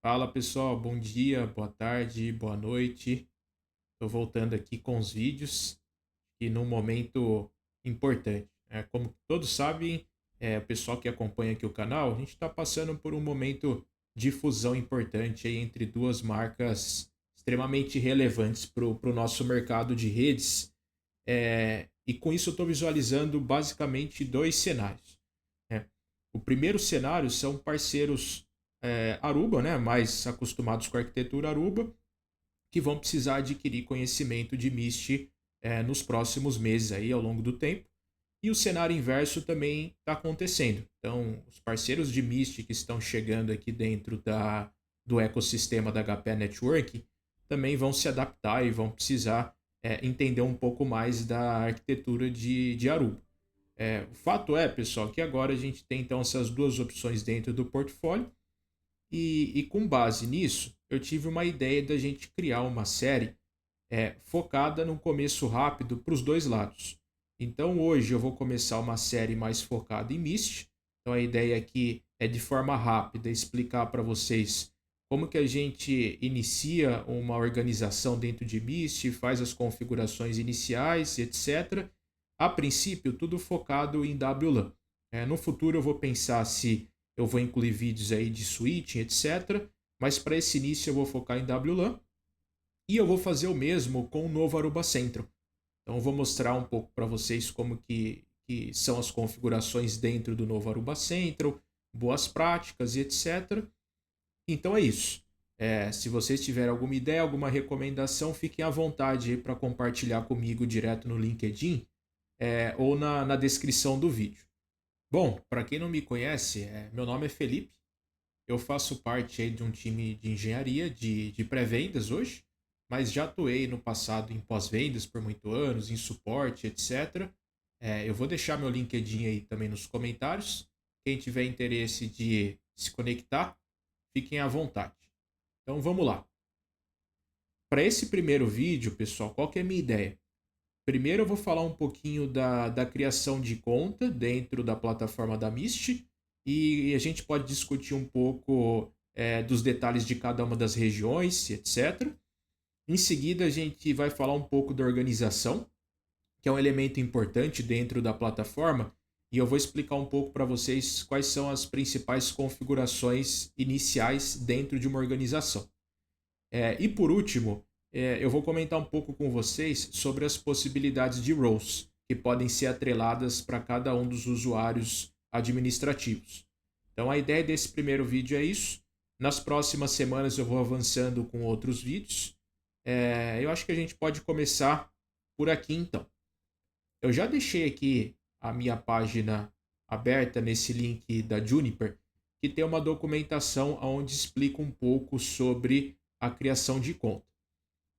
Fala pessoal, bom dia, boa tarde, boa noite. Estou voltando aqui com os vídeos e num momento importante. Como todos sabem, o pessoal que acompanha aqui o canal, a gente está passando por um momento de fusão importante aí entre duas marcas extremamente relevantes para o nosso mercado de redes. E com isso eu estou visualizando basicamente dois cenários, né? O primeiro cenário são parceiros Aruba, né, mais acostumados com a arquitetura Aruba, que vão precisar adquirir conhecimento de Mist nos próximos meses aí, ao longo do tempo. E o cenário inverso também está acontecendo. Então, os parceiros de Mist que estão chegando aqui dentro do ecossistema da HP Network também vão se adaptar e vão precisar entender um pouco mais da arquitetura de Aruba. O fato é, pessoal, que agora a gente tem então essas duas opções dentro do portfólio e com base nisso, eu tive uma ideia da gente criar uma série focada num começo rápido para os dois lados. Então hoje eu vou começar uma série mais focada em Mist. Então a ideia aqui é de forma rápida explicar para vocês como que a gente inicia uma organização dentro de Mist, faz as configurações iniciais, etc. A princípio, tudo focado em WLAN. No futuro eu vou pensar se eu vou incluir vídeos aí de switching, etc. Mas para esse início eu vou focar em WLAN e eu vou fazer o mesmo com o novo Aruba Central. Então eu vou mostrar um pouco para vocês como que são as configurações dentro do novo Aruba Central, boas práticas e etc. Então é isso. Se vocês tiverem alguma ideia, alguma recomendação, fiquem à vontade para compartilhar comigo direto no LinkedIn ou na descrição do vídeo. Bom, para quem não me conhece, meu nome é Felipe. Eu faço parte aí de um time de engenharia de pré-vendas hoje, mas já atuei no passado em pós-vendas por muitos anos, em suporte, etc. Eu vou deixar meu LinkedIn aí também nos comentários. Quem tiver interesse de se conectar, fiquem à vontade. Então vamos lá. Para esse primeiro vídeo, pessoal, qual que é a minha ideia? Primeiro eu vou falar um pouquinho da criação de conta dentro da plataforma da Mist e a gente pode discutir um pouco dos detalhes de cada uma das regiões, etc. Em seguida a gente vai falar um pouco da organização, que é um elemento importante dentro da plataforma, e eu vou explicar um pouco para vocês quais são as principais configurações iniciais dentro de uma organização. E por último, eu vou comentar um pouco com vocês sobre as possibilidades de roles que podem ser atreladas para cada um dos usuários administrativos. Então a ideia desse primeiro vídeo é isso. Nas próximas semanas eu vou avançando com outros vídeos. Eu acho que a gente pode começar por aqui então. Eu já deixei aqui a minha página aberta nesse link da Juniper, que tem uma documentação onde explica um pouco sobre a criação de conta.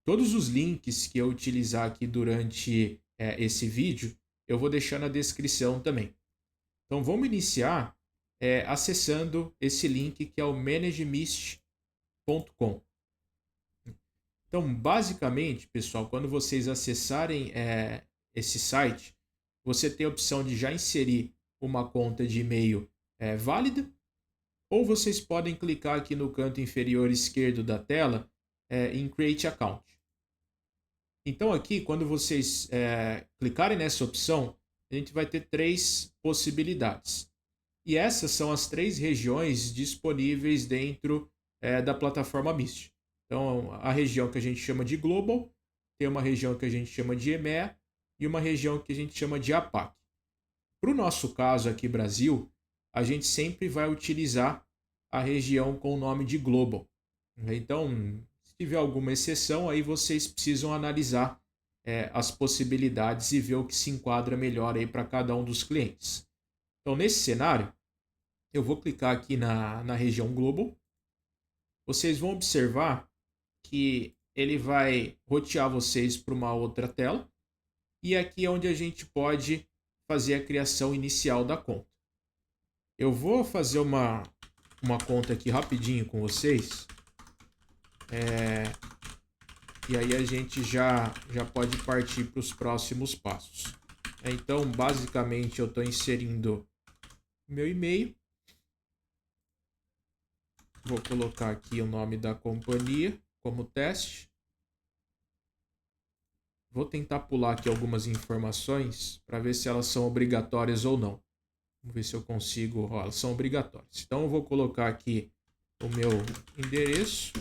Todos os links que eu utilizar aqui durante esse vídeo, eu vou deixar na descrição também. Então vamos iniciar acessando esse link que é o managemist.com. Então, basicamente, pessoal, quando vocês acessarem esse site, você tem a opção de já inserir uma conta de e-mail válida, ou vocês podem clicar aqui no canto inferior esquerdo da tela em Create Account. Então aqui, quando vocês clicarem nessa opção, a gente vai ter três possibilidades. E essas são as três regiões disponíveis dentro da plataforma Mist. Então, a região que a gente chama de Global, tem uma região que a gente chama de EMEA e uma região que a gente chama de APAC. Para o nosso caso aqui, Brasil, a gente sempre vai utilizar a região com o nome de Global. Então, se tiver alguma exceção, aí vocês precisam analisar as possibilidades e ver o que se enquadra melhor aí para cada um dos clientes. Então, nesse cenário, eu vou clicar aqui na região Global. Vocês vão observar que ele vai rotear vocês para uma outra tela. E aqui é onde a gente pode fazer a criação inicial da conta. Eu vou fazer uma conta aqui rapidinho com vocês. E aí a gente já pode partir para os próximos passos. Então, basicamente, eu estou inserindo meu e-mail. Vou colocar aqui o nome da companhia como teste. Vou tentar pular aqui algumas informações para ver se elas são obrigatórias ou não. Vamos ver se eu consigo. Ó, elas são obrigatórias. Então eu vou colocar aqui o meu endereço.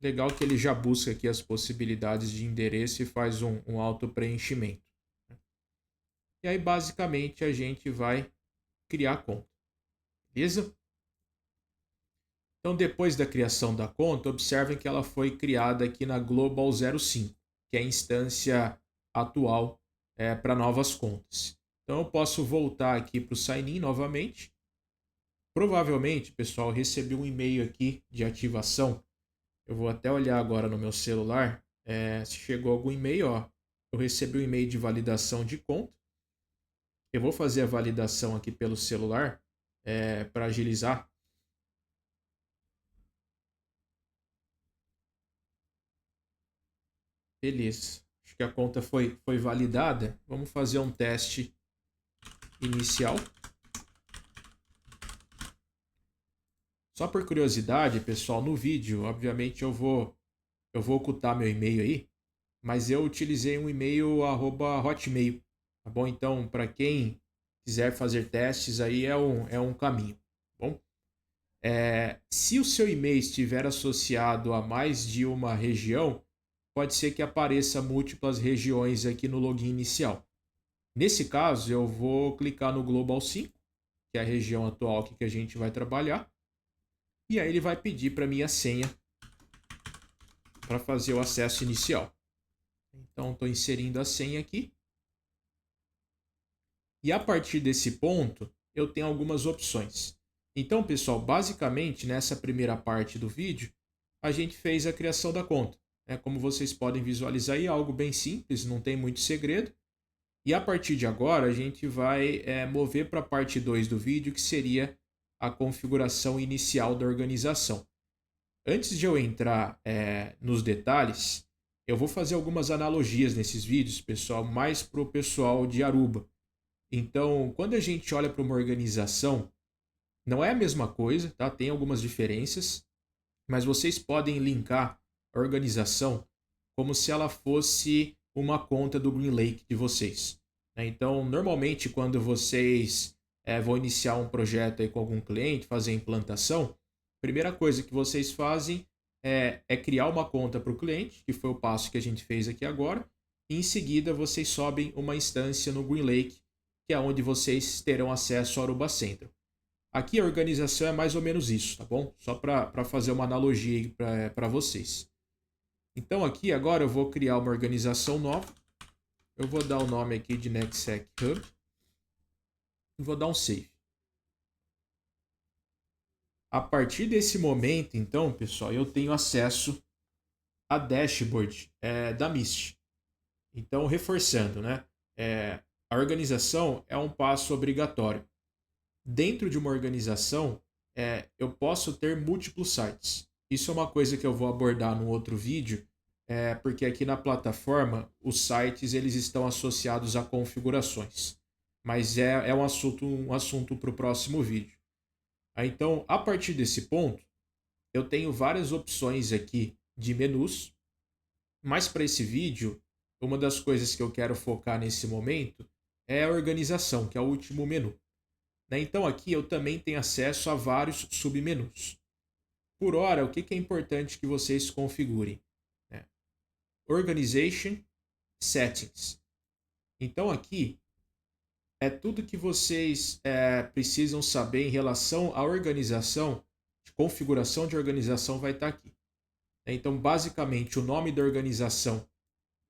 Legal que ele já busca aqui as possibilidades de endereço e faz um auto-preenchimento. E aí, basicamente, a gente vai criar a conta. Beleza? Então, depois da criação da conta, observem que ela foi criada aqui na Global 05, que é a instância atual para novas contas. Então, eu posso voltar aqui para o Sign-in novamente. Provavelmente, pessoal, eu recebi um e-mail aqui de ativação. Eu vou até olhar agora no meu celular se chegou algum e-mail. Ó. Eu recebi um e-mail de validação de conta. Eu vou fazer a validação aqui pelo celular para agilizar. Beleza. Acho que a conta foi validada. Vamos fazer um teste inicial. Só por curiosidade, pessoal, no vídeo, obviamente eu vou ocultar meu e-mail aí, mas eu utilizei um e-mail @hotmail, tá bom? Então, para quem quiser fazer testes aí é um caminho, tá bom? Se o seu e-mail estiver associado a mais de uma região, pode ser que apareça múltiplas regiões aqui no login inicial. Nesse caso, eu vou clicar no Global 5, que é a região atual que a gente vai trabalhar, e aí ele vai pedir para mim a senha para fazer o acesso inicial. Então, estou inserindo a senha aqui. E a partir desse ponto, eu tenho algumas opções. Então, pessoal, basicamente, nessa primeira parte do vídeo, a gente fez a criação da conta. Como vocês podem visualizar aí, é algo bem simples, não tem muito segredo. E a partir de agora, a gente vai mover para a parte 2 do vídeo, que seria a configuração inicial da organização. Antes de eu entrar nos detalhes, eu vou fazer algumas analogias nesses vídeos, pessoal, mais para o pessoal de Aruba. Então, quando a gente olha para uma organização, não é a mesma coisa, tá? Tem algumas diferenças, mas vocês podem linkar a organização como se ela fosse uma conta do GreenLake de vocês. Então, normalmente, quando vocês vão iniciar um projeto aí com algum cliente, fazer a implantação, a primeira coisa que vocês fazem é criar uma conta para o cliente, que foi o passo que a gente fez aqui agora, e em seguida vocês sobem uma instância no GreenLake, que é onde vocês terão acesso ao Aruba Central. Aqui a organização é mais ou menos isso, tá bom? Só para fazer uma analogia para vocês. Então aqui agora eu vou criar uma organização nova. Eu vou dar o nome aqui de NetSec Hub. E vou dar um save. A partir desse momento, então, pessoal, eu tenho acesso à dashboard da Mist. Então, reforçando, né? A organização é um passo obrigatório. Dentro de uma organização, eu posso ter múltiplos sites. Isso é uma coisa que eu vou abordar no outro vídeo, porque aqui na plataforma, os sites eles estão associados a configurações. Mas é um assunto para o próximo vídeo. Então, a partir desse ponto, eu tenho várias opções aqui de menus, mas para esse vídeo, uma das coisas que eu quero focar nesse momento é a organização, que é o último menu. Então aqui eu também tenho acesso a vários submenus. Por hora, o que é importante que vocês configurem? Organization Settings. Então aqui é tudo que vocês precisam saber em relação à organização, de configuração de organização vai estar aqui. Então, basicamente, o nome da organização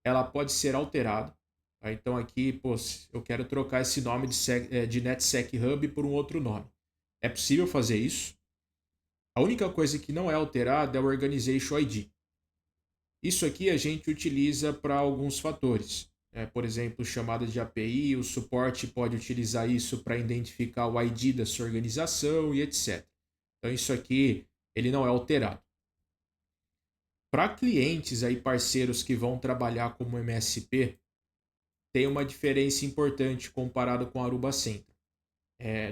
ela pode ser alterado. Tá? Então, aqui, eu quero trocar esse nome de NetSec Hub por um outro nome. É possível fazer isso. A única coisa que não é alterada é o Organization ID. Isso aqui a gente utiliza para alguns fatores. Por exemplo, chamada de API, o suporte pode utilizar isso para identificar o ID da sua organização e etc. Então isso aqui ele não é alterado. Para clientes aí parceiros que vão trabalhar como MSP, tem uma diferença importante comparado com a Aruba Central.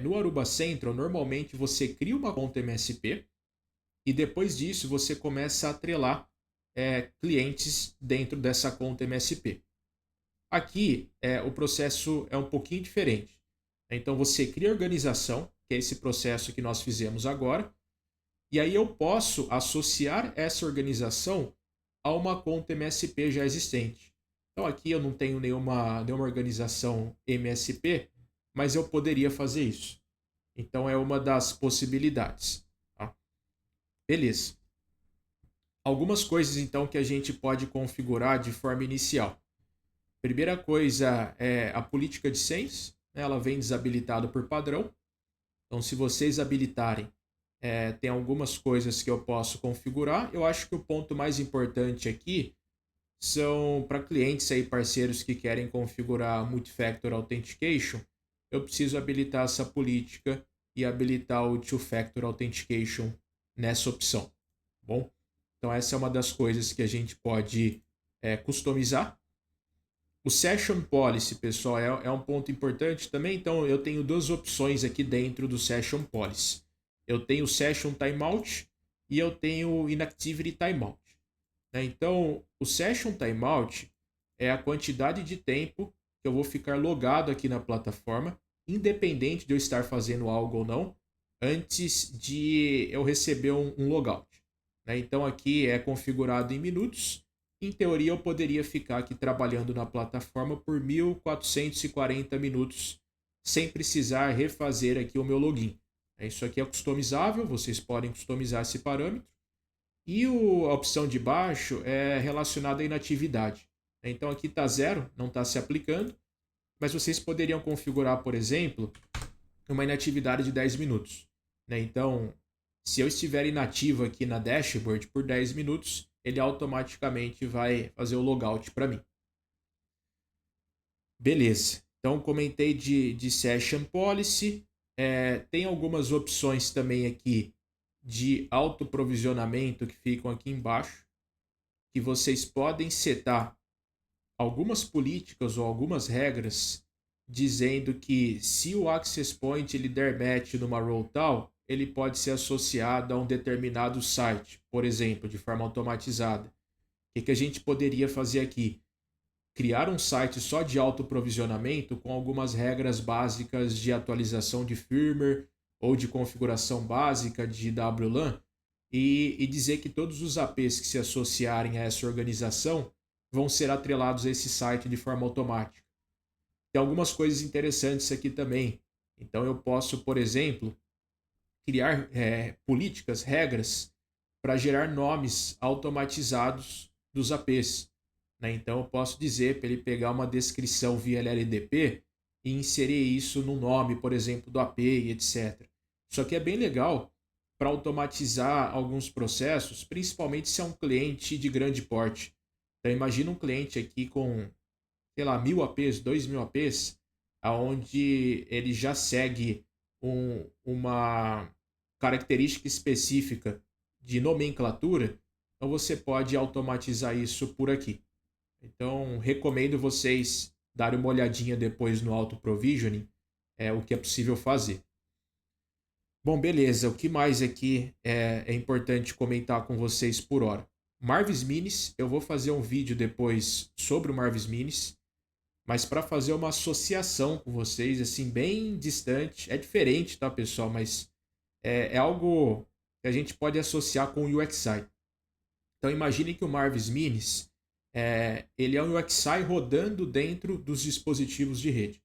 No Aruba Central, normalmente você cria uma conta MSP e depois disso você começa a atrelar clientes dentro dessa conta MSP. Aqui o processo é um pouquinho diferente. Então você cria a organização, que é esse processo que nós fizemos agora, e aí eu posso associar essa organização a uma conta MSP já existente. Então aqui eu não tenho nenhuma organização MSP, mas eu poderia fazer isso. Então é uma das possibilidades. Tá? Beleza. Algumas coisas então que a gente pode configurar de forma inicial. Primeira coisa é a política de senhas, né? Ela vem desabilitada por padrão. Então se vocês habilitarem, tem algumas coisas que eu posso configurar. Eu acho que o ponto mais importante aqui são para clientes aí, parceiros que querem configurar Multifactor Authentication, eu preciso habilitar essa política e habilitar o Two-Factor Authentication nessa opção. Tá bom? Então essa é uma das coisas que a gente pode customizar. O Session Policy, pessoal, é um ponto importante também. Então eu tenho duas opções aqui dentro do Session Policy. Eu tenho o Session Timeout e eu tenho o Inactivity Timeout. Então, o Session Timeout é a quantidade de tempo que eu vou ficar logado aqui na plataforma, independente de eu estar fazendo algo ou não, antes de eu receber um logout. Então, aqui é configurado em minutos. Em teoria, eu poderia ficar aqui trabalhando na plataforma por 1440 minutos, sem precisar refazer aqui o meu login. Isso aqui é customizável, vocês podem customizar esse parâmetro. E a opção de baixo é relacionada à inatividade. Então aqui está zero, não está se aplicando, mas vocês poderiam configurar, por exemplo, uma inatividade de 10 minutos. Então, se eu estiver inativo aqui na dashboard por 10 minutos, ele automaticamente vai fazer o logout para mim. Beleza, então comentei de Session Policy. Tem algumas opções também aqui de autoprovisionamento que ficam aqui embaixo, que vocês podem setar algumas políticas ou algumas regras dizendo que se o access point ele der match numa role tal, ele pode ser associado a um determinado site, por exemplo, de forma automatizada. O que a gente poderia fazer aqui? Criar um site só de autoprovisionamento com algumas regras básicas de atualização de firmware ou de configuração básica de WLAN e dizer que todos os APs que se associarem a essa organização vão ser atrelados a esse site de forma automática. Tem algumas coisas interessantes aqui também. Então eu posso, por exemplo, criar políticas, regras para gerar nomes automatizados dos APs. Então eu posso dizer para ele pegar uma descrição via LLDP e inserir isso no nome, por exemplo, do AP e etc. Isso aqui é bem legal para automatizar alguns processos, principalmente se é um cliente de grande porte. Então imagina um cliente aqui com, sei lá, 1000 APs, 2000 APs, aonde ele já segue uma característica específica de nomenclatura, então você pode automatizar isso por aqui. Então, recomendo vocês darem uma olhadinha depois no auto provisioning, o que é possível fazer. Bom, beleza. O que mais aqui é importante comentar com vocês por hora? Marvis Minis, eu vou fazer um vídeo depois sobre o Marvis Minis, mas para fazer uma associação com vocês, assim, bem distante. É diferente, tá, pessoal? Mas é algo que a gente pode associar com o UXI. Então, imagine que o Marvis Minis ele é um UXI rodando dentro dos dispositivos de rede.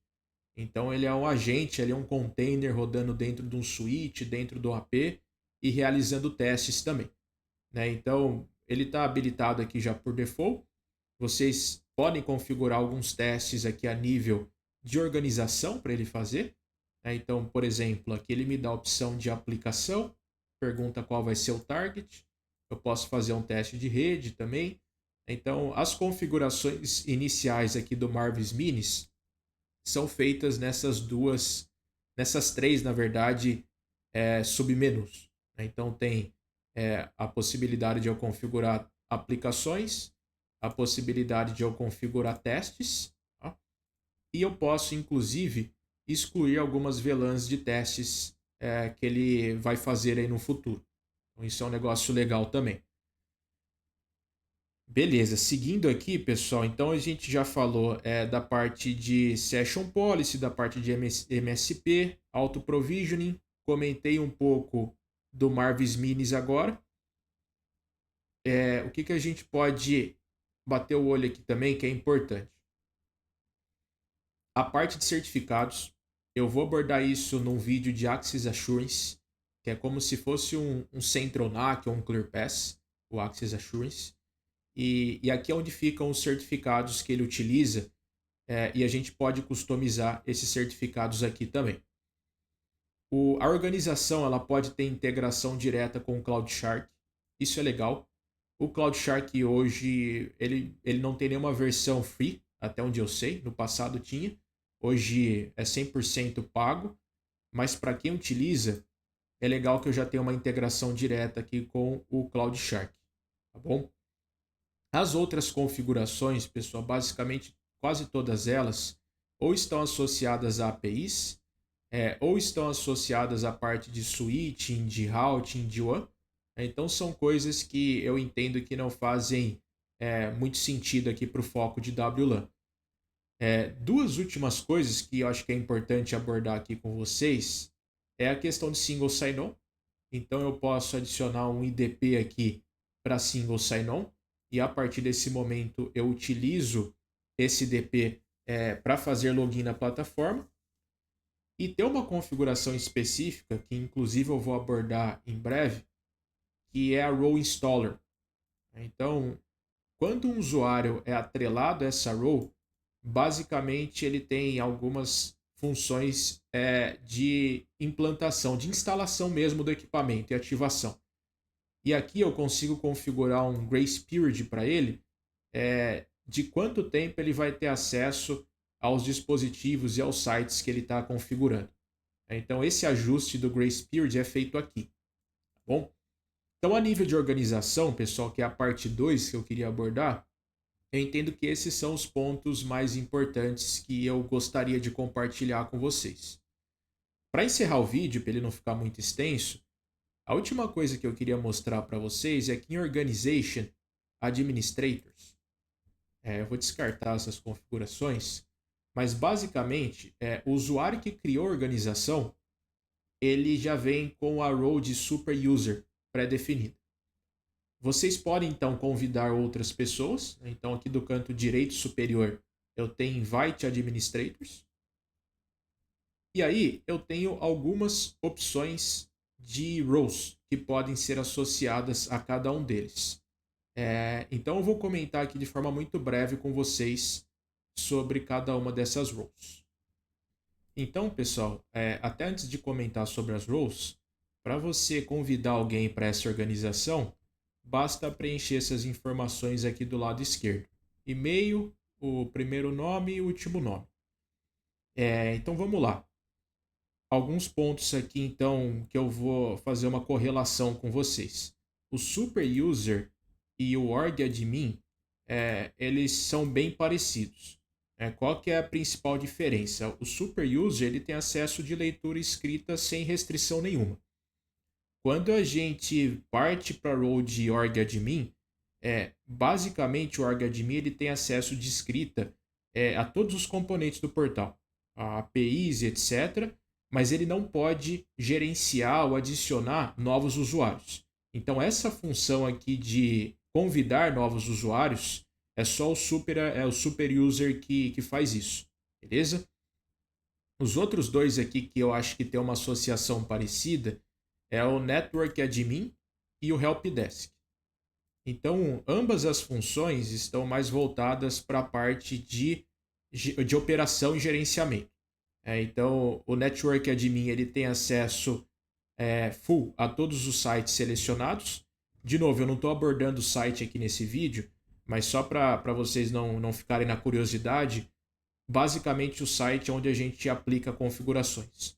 Então ele é um agente, ele é um container rodando dentro de um switch, dentro do AP e realizando testes também. Então ele está habilitado aqui já por default. Vocês podem configurar alguns testes aqui a nível de organização para ele fazer. Então, por exemplo, aqui ele me dá a opção de aplicação, pergunta qual vai ser o target. Eu posso fazer um teste de rede também. Então, as configurações iniciais aqui do Marvis Minis são feitas nessas três, na verdade, submenus. Então, tem a possibilidade de eu configurar aplicações, a possibilidade de eu configurar testes, tá? E eu posso, inclusive, excluir algumas VLANs de testes que ele vai fazer aí no futuro. Então, isso é um negócio legal também. Beleza, seguindo aqui, pessoal, então a gente já falou da parte de Session Policy, da parte de MSP, Auto Provisioning, comentei um pouco do Marvis Minis agora. O que a gente pode bater o olho aqui também, que é importante? A parte de certificados, eu vou abordar isso num vídeo de Access Assurance, que é como se fosse um Central NAC ou um ClearPass, o Access Assurance. E aqui é onde ficam os certificados que ele utiliza e a gente pode customizar esses certificados aqui também. A organização ela pode ter integração direta com o CloudShark, isso é legal. O CloudShark hoje ele não tem nenhuma versão free, até onde eu sei, no passado tinha. Hoje é 100% pago, mas para quem utiliza, é legal que eu já tenha uma integração direta aqui com o CloudShark, tá bom? As outras configurações, pessoal, basicamente quase todas elas ou estão associadas a APIs, ou estão associadas à parte de switching, de routing, de WAN. Então são coisas que eu entendo que não fazem muito sentido aqui para o foco de WLAN. Duas últimas coisas que eu acho que é importante abordar aqui com vocês é a questão de single sign-on. Então eu posso adicionar um IDP aqui para single sign-on e a partir desse momento eu utilizo esse IDP para fazer login na plataforma. E tem uma configuração específica que inclusive eu vou abordar em breve, que é a Role Installer. Então, quando um usuário é atrelado a essa role, basicamente ele tem algumas funções de implantação, de instalação mesmo do equipamento e ativação. E aqui eu consigo configurar um grace period para ele, de quanto tempo ele vai ter acesso aos dispositivos e aos sites que ele está configurando. Então esse ajuste do grace period é feito aqui, tá bom? Então a nível de organização, pessoal, que é a parte 2 que eu queria abordar, eu entendo que esses são os pontos mais importantes que eu gostaria de compartilhar com vocês. Para encerrar o vídeo, para ele não ficar muito extenso, a última coisa que eu queria mostrar para vocês é que em Organization Administrators, eu vou descartar essas configurações, mas basicamente o usuário que criou a organização, ele já vem com a role de super user pré-definida. Vocês podem então convidar outras pessoas. Então aqui do canto direito superior eu tenho Invite Administrators. E aí eu tenho algumas opções de roles que podem ser associadas a cada um deles. Então eu vou comentar aqui de forma muito breve com vocês sobre cada uma dessas roles. Então, pessoal, até antes de comentar sobre as roles, para você convidar alguém para essa organização, basta preencher essas informações aqui do lado esquerdo. E-mail, o primeiro nome e o último nome. Então vamos lá. Alguns pontos aqui então que eu vou fazer uma correlação com vocês. O super user e o org admin, eles são bem parecidos. Qual que é a principal diferença? O super user ele tem acesso de leitura e escrita sem restrição nenhuma. Quando a gente parte para a role de org admin, basicamente o org admin ele tem acesso de escrita a todos os componentes do portal, a APIs, etc., mas ele não pode gerenciar ou adicionar novos usuários. Então essa função aqui de convidar novos usuários é só o super user que faz isso, beleza? Os outros dois aqui que eu acho que tem uma associação parecida é o Network Admin e o Helpdesk. Então, ambas as funções estão mais voltadas para a parte de operação e gerenciamento. Então, o Network Admin ele tem acesso full a todos os sites selecionados. De novo, eu não estou abordando o site aqui nesse vídeo, mas só para vocês não ficarem na curiosidade, basicamente o site é onde a gente aplica configurações.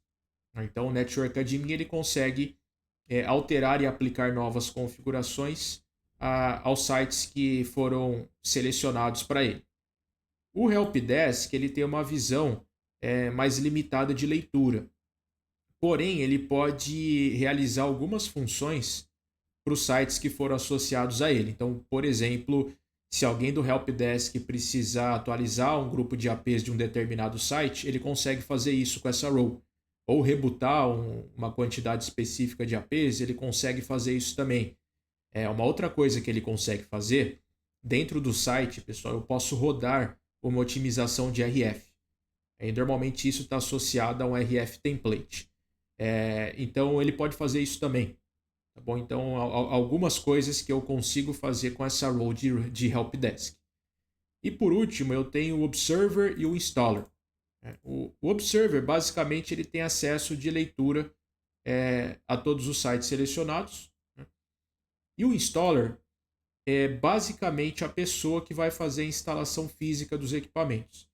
Então, o Network Admin ele consegue alterar e aplicar novas configurações aos sites que foram selecionados para ele. O Helpdesk ele tem uma visão mais limitada de leitura. Porém, ele pode realizar algumas funções para os sites que foram associados a ele. Então, por exemplo, se alguém do helpdesk precisar atualizar um grupo de APs de um determinado site, ele consegue fazer isso com essa role. Ou rebootar uma quantidade específica de APs, ele consegue fazer isso também. Uma outra coisa que ele consegue fazer, dentro do site, pessoal, eu posso rodar uma otimização de RF. Normalmente isso está associado a um RF template. Então ele pode fazer isso também. Tá bom? Então, algumas coisas que eu consigo fazer com essa role de helpdesk. E por último, eu tenho o Observer e o Installer. O Observer, basicamente, ele tem acesso de leitura a todos os sites selecionados. Né? E o Installer é basicamente a pessoa que vai fazer a instalação física dos equipamentos.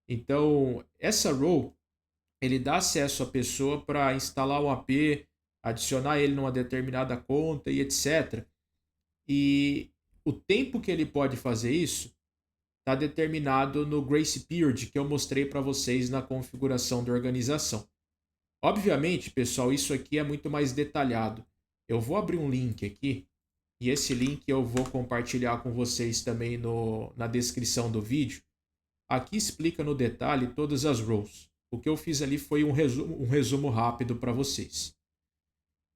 Então, essa role, ele dá acesso à pessoa para instalar um AP, adicionar ele numa determinada conta e etc. E o tempo que ele pode fazer isso está determinado no Grace Period que eu mostrei para vocês na configuração da organização. Obviamente, pessoal, isso aqui é muito mais detalhado. Eu vou abrir um link aqui e esse link eu vou compartilhar com vocês também na descrição do vídeo. Aqui explica no detalhe todas as roles. O que eu fiz ali foi um resumo rápido para vocês.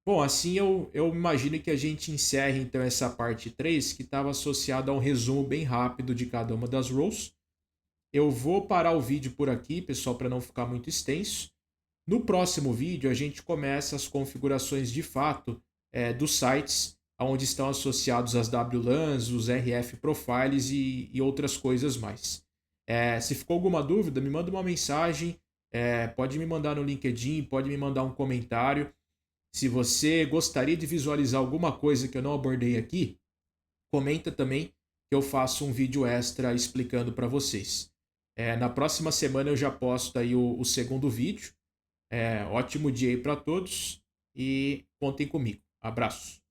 Bom, assim eu imagino que a gente encerre então essa parte 3, que estava associada a um resumo bem rápido de cada uma das roles. Eu vou parar o vídeo por aqui, pessoal, para não ficar muito extenso. No próximo vídeo a gente começa as configurações de fato dos sites, onde estão associados as WLANs, os RF profiles e outras coisas mais. Se ficou alguma dúvida, me manda uma mensagem, pode me mandar no LinkedIn, pode me mandar um comentário. Se você gostaria de visualizar alguma coisa que eu não abordei aqui, comenta também que eu faço um vídeo extra explicando para vocês. Na próxima semana eu já posto aí o segundo vídeo. Ótimo dia aí para todos e contem comigo. Abraço.